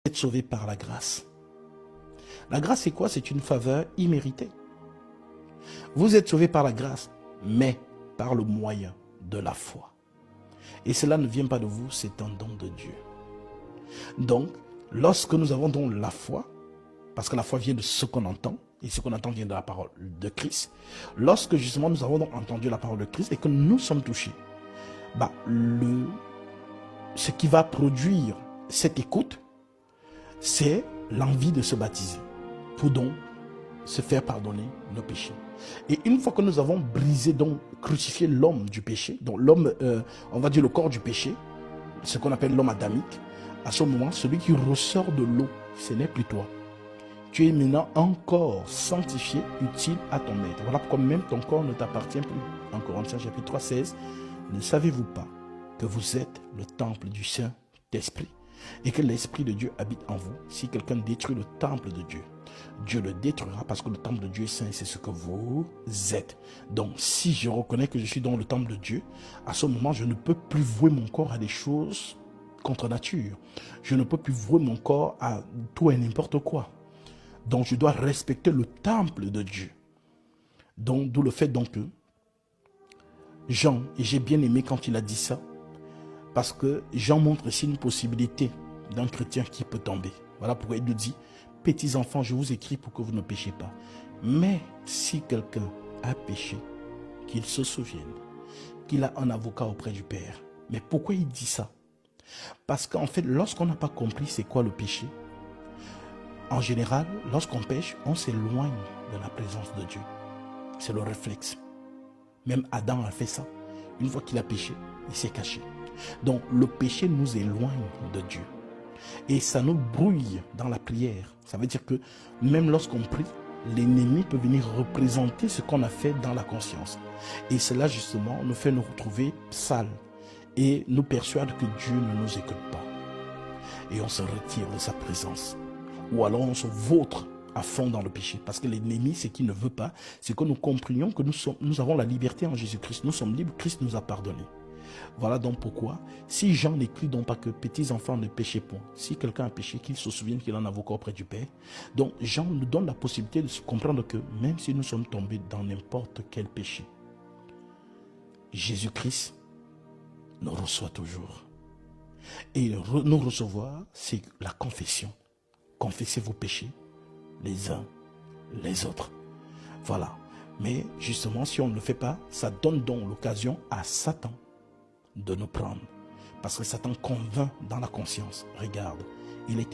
êtes sauvé par la grâce. La grâce, c'est quoi? C'est une faveur imméritée. Vous êtes sauvé par la grâce, mais par le moyen de la foi. Et cela ne vient pas de vous, c'est un don de Dieu. Donc, lorsque nous avons donc la foi, parce que la foi vient de ce qu'on entend, et ce qu'on entend vient de la parole de Christ, lorsque justement nous avons donc entendu la parole de Christ et que nous sommes touchés, ce qui va produire cette écoute, c'est l'envie de se baptiser, pour donc se faire pardonner nos péchés. Et une fois que nous avons brisé, donc crucifié l'homme du péché, donc l'homme, on va dire le corps du péché, ce qu'on appelle l'homme adamique, à ce moment, celui qui ressort de l'eau, ce n'est plus toi. Tu es maintenant un corps sanctifié, utile à ton maître. Voilà pourquoi même ton corps ne t'appartient plus. En Corinthiens chapitre 3, 16, ne savez-vous pas que vous êtes le temple du Saint-Esprit et que l'Esprit de Dieu habite en vous? Si quelqu'un détruit le temple de Dieu, Dieu le détruira parce que le temple de Dieu est saint et c'est ce que vous êtes. Donc si je reconnais que je suis dans le temple de Dieu, à ce moment je ne peux plus vouer mon corps à des choses contre nature. Je ne peux plus vouer mon corps à tout et n'importe quoi. Donc je dois respecter le temple de Dieu. Donc d'où le fait donc que Jean, et j'ai bien aimé quand il a dit ça, parce que Jean montre ici une possibilité d'un chrétien qui peut tomber. Voilà pourquoi il nous dit, petits enfants, je vous écris pour que vous ne péchiez pas. Mais si quelqu'un a péché, qu'il se souvienne qu'il a un avocat auprès du Père. Mais pourquoi il dit ça? Parce qu'en fait, lorsqu'on n'a pas compris c'est quoi le péché, en général, lorsqu'on pêche, on s'éloigne de la présence de Dieu. C'est le réflexe. Même Adam a fait ça. Une fois qu'il a péché, il s'est caché. Donc le péché nous éloigne de Dieu. Et ça nous brouille dans la prière. Ça veut dire que même lorsqu'on prie, l'ennemi peut venir représenter ce qu'on a fait dans la conscience. Et cela justement nous fait nous retrouver sales et nous persuade que Dieu ne nous écoute pas. Et on se retire de sa présence. Ou alors on se vautre à fond dans le péché. Parce que l'ennemi, ce qu'il ne veut pas, c'est que nous comprenions que nous avons la liberté en Jésus-Christ. Nous sommes libres, Christ nous a pardonné. Voilà donc pourquoi, si Jean n'écrit donc pas que petits enfants ne péchez point, si quelqu'un a péché, qu'il se souvienne qu'il en a avocat auprès du Père. Donc Jean nous donne la possibilité de se comprendre que même si nous sommes tombés dans n'importe quel péché, Jésus-Christ nous reçoit toujours. Et nous recevoir, c'est la confession. Confessez vos péchés, les uns, les autres. Voilà. Mais justement, si on ne le fait pas, ça donne donc l'occasion à Satan de nous prendre. Parce que Satan convainc dans la conscience. Regarde, il est écrit.